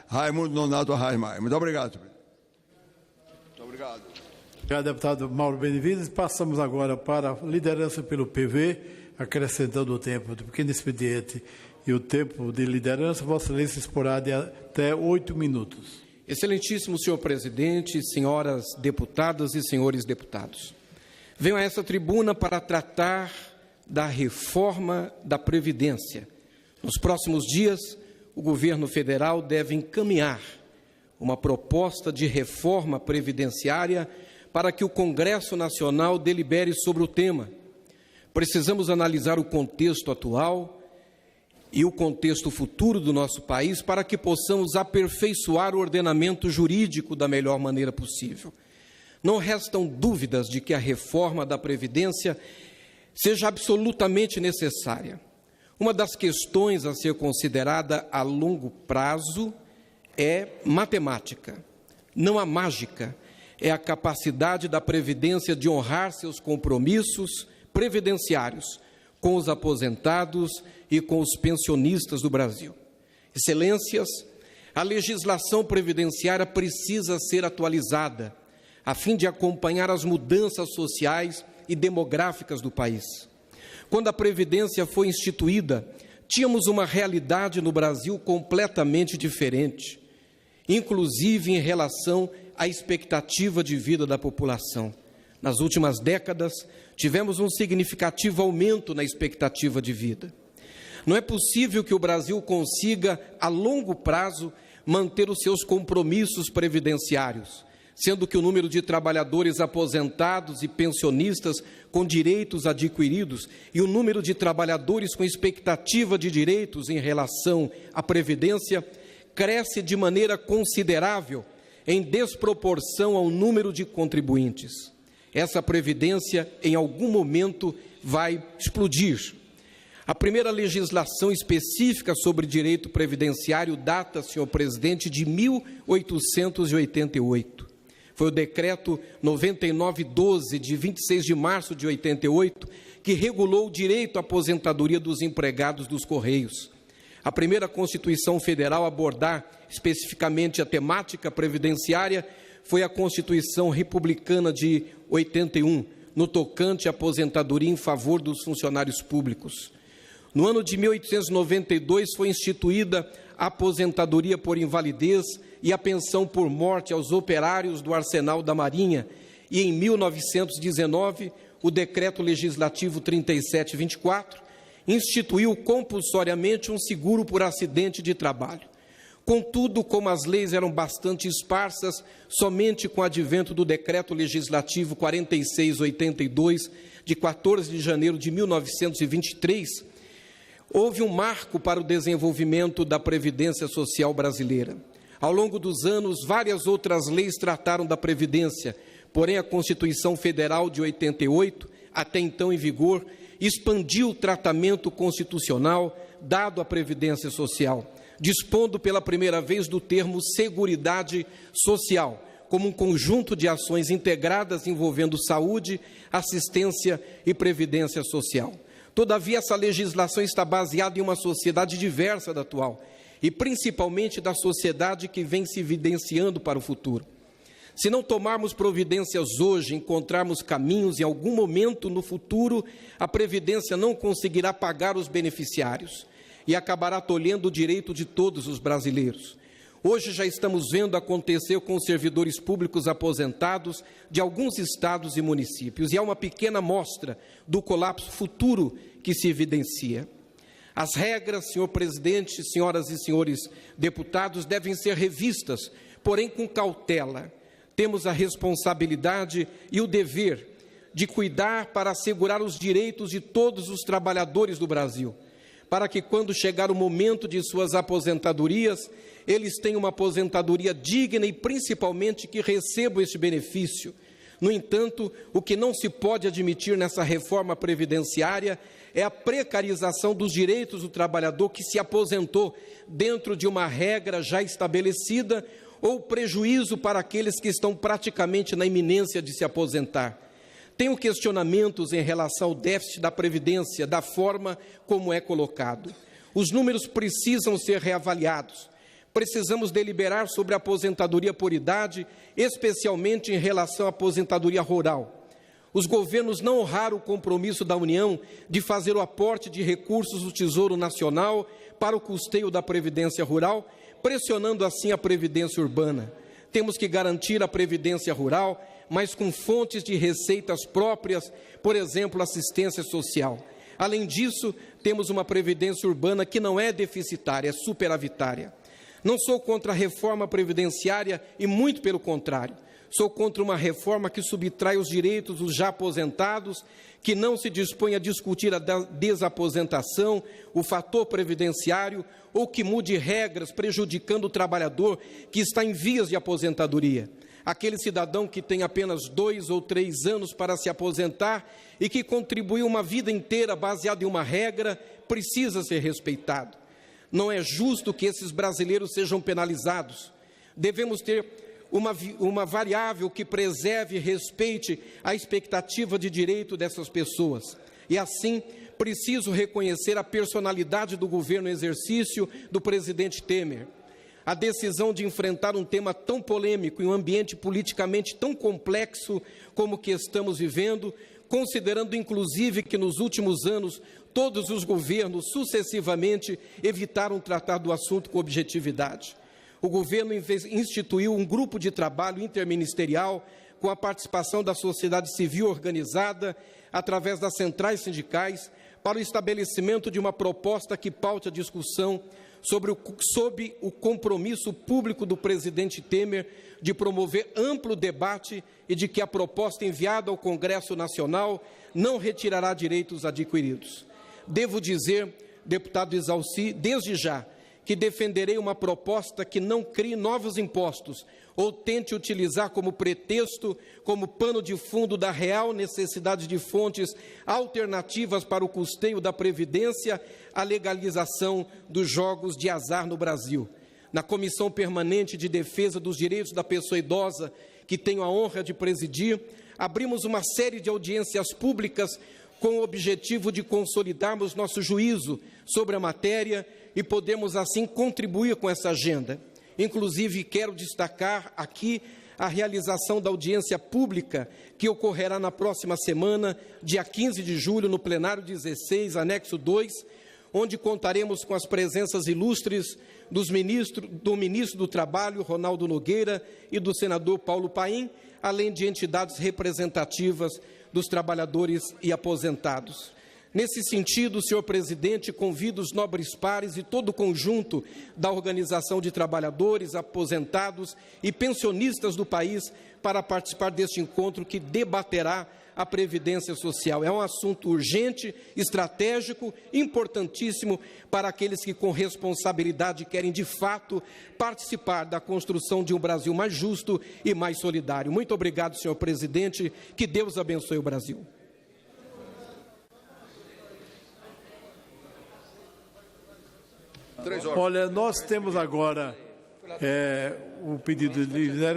Raimundo Nonato Raimai. Muito obrigado. Muito obrigado. Obrigado, deputado Mauro Benevides. Passamos agora para a liderança pelo PV, acrescentando o tempo do pequeno expediente e o tempo de liderança. Vossa Excelência exporá de até 8 minutos. Excelentíssimo senhor presidente, senhoras deputadas e senhores deputados. Venho a essa tribuna para tratar da reforma da Previdência. Nos próximos dias, o governo federal deve encaminhar uma proposta de reforma previdenciária para que o Congresso Nacional delibere sobre o tema. Precisamos analisar o contexto atual e o contexto futuro do nosso país para que possamos aperfeiçoar o ordenamento jurídico da melhor maneira possível. Não restam dúvidas de que a reforma da Previdência seja absolutamente necessária. Uma das questões a ser considerada a longo prazo é matemática. Não há mágica, é a capacidade da Previdência de honrar seus compromissos previdenciários com os aposentados e com os pensionistas do Brasil. Excelências, a legislação previdenciária precisa ser atualizada a fim de acompanhar as mudanças sociais e demográficas do país. Quando a Previdência foi instituída, tínhamos uma realidade no Brasil completamente diferente, inclusive em relação à expectativa de vida da população. Nas últimas décadas, tivemos um significativo aumento na expectativa de vida. Não é possível que o Brasil consiga, a longo prazo, manter os seus compromissos previdenciários, sendo que o número de trabalhadores aposentados e pensionistas com direitos adquiridos e o número de trabalhadores com expectativa de direitos em relação à Previdência cresce de maneira considerável em desproporção ao número de contribuintes. Essa Previdência, em algum momento, vai explodir. A primeira legislação específica sobre direito previdenciário data, senhor presidente, de 1888. Foi o decreto 9912, de 26 de março de 88, que regulou o direito à aposentadoria dos empregados dos Correios. A primeira Constituição Federal a abordar especificamente a temática previdenciária foi a Constituição Republicana de 81, no tocante à aposentadoria em favor dos funcionários públicos. No ano de 1892 foi instituída a aposentadoria por invalidez e a pensão por morte aos operários do Arsenal da Marinha, e em 1919, o Decreto Legislativo 3724 instituiu compulsoriamente um seguro por acidente de trabalho. Contudo, como as leis eram bastante esparsas, somente com o advento do Decreto Legislativo 4682, de 14 de janeiro de 1923, houve um marco para o desenvolvimento da Previdência Social brasileira. Ao longo dos anos, várias outras leis trataram da Previdência, porém a Constituição Federal de 88, até então em vigor, expandiu o tratamento constitucional dado à Previdência Social, dispondo pela primeira vez do termo Seguridade Social, como um conjunto de ações integradas envolvendo saúde, assistência e previdência social. Todavia, essa legislação está baseada em uma sociedade diversa da atual, e principalmente da sociedade que vem se evidenciando para o futuro. Se não tomarmos providências hoje, encontrarmos caminhos em algum momento no futuro, a Previdência não conseguirá pagar os beneficiários e acabará tolhendo o direito de todos os brasileiros. Hoje já estamos vendo acontecer com os servidores públicos aposentados de alguns estados e municípios, e há uma pequena amostra do colapso futuro que se evidencia. As regras, senhor presidente, senhoras e senhores deputados, devem ser revistas, porém com cautela. Temos a responsabilidade e o dever de cuidar para assegurar os direitos de todos os trabalhadores do Brasil, para que quando chegar o momento de suas aposentadorias, eles tenham uma aposentadoria digna e principalmente que recebam este benefício. No entanto, o que não se pode admitir nessa reforma previdenciária é a precarização dos direitos do trabalhador que se aposentou dentro de uma regra já estabelecida ou prejuízo para aqueles que estão praticamente na iminência de se aposentar. Tenho questionamentos em relação ao déficit da Previdência, da forma como é colocado. Os números precisam ser reavaliados precisamos deliberar sobre a aposentadoria por idade, especialmente em relação à aposentadoria rural. Os governos não honraram o compromisso da União de fazer o aporte de recursos do Tesouro Nacional para o custeio da Previdência Rural, pressionando assim a Previdência Urbana. Temos que garantir a Previdência Rural, mas com fontes de receitas próprias, por exemplo, assistência social. Além disso, temos uma Previdência Urbana que não é deficitária, é superavitária. Não sou contra a reforma previdenciária e muito pelo contrário. Sou contra uma reforma que subtrai os direitos dos já aposentados, que não se dispõe a discutir a desaposentação, o fator previdenciário, ou que mude regras prejudicando o trabalhador que está em vias de aposentadoria. Aquele cidadão que tem apenas 2 ou 3 anos para se aposentar e que contribuiu uma vida inteira baseado em uma regra, precisa ser respeitado. Não é justo que esses brasileiros sejam penalizados. Devemos ter uma variável que preserve e respeite a expectativa de direito dessas pessoas. E assim, preciso reconhecer a personalidade do governo em exercício do presidente Temer. A decisão de enfrentar um tema tão polêmico em um ambiente politicamente tão complexo como o que estamos vivendo, considerando inclusive que nos últimos anos todos os governos sucessivamente evitaram tratar do assunto com objetividade. O governo instituiu um grupo de trabalho interministerial com a participação da sociedade civil organizada através das centrais sindicais para o estabelecimento de uma proposta que paute a discussão sob o compromisso público do presidente Temer de promover amplo debate e de que a proposta enviada ao Congresso Nacional não retirará direitos adquiridos. Devo dizer, deputado Exalci, desde já, que defenderei uma proposta que não crie novos impostos ou tente utilizar como pretexto, como pano de fundo da real necessidade de fontes alternativas para o custeio da Previdência, a legalização dos jogos de azar no Brasil. Na Comissão Permanente de Defesa dos Direitos da Pessoa Idosa, que tenho a honra de presidir, abrimos uma série de audiências públicas com o objetivo de consolidarmos nosso juízo sobre a matéria e podemos, assim, contribuir com essa agenda. Inclusive, quero destacar aqui a realização da audiência pública que ocorrerá na próxima semana, dia 15 de julho, no plenário 16, anexo 2, onde contaremos com as presenças ilustres do ministro do Trabalho, Ronaldo Nogueira, e do senador Paulo Paim, além de entidades representativas dos trabalhadores e aposentados. Nesse sentido, senhor presidente, convido os nobres pares e todo o conjunto da Organização de Trabalhadores, Aposentados e Pensionistas do país para participar deste encontro que debaterá a Previdência Social. É um assunto urgente, estratégico, importantíssimo para aqueles que com responsabilidade querem de fato participar da construção de um Brasil mais justo e mais solidário. Muito obrigado, senhor presidente, que Deus abençoe o Brasil. Olha, nós temos agora o pedido de liderança.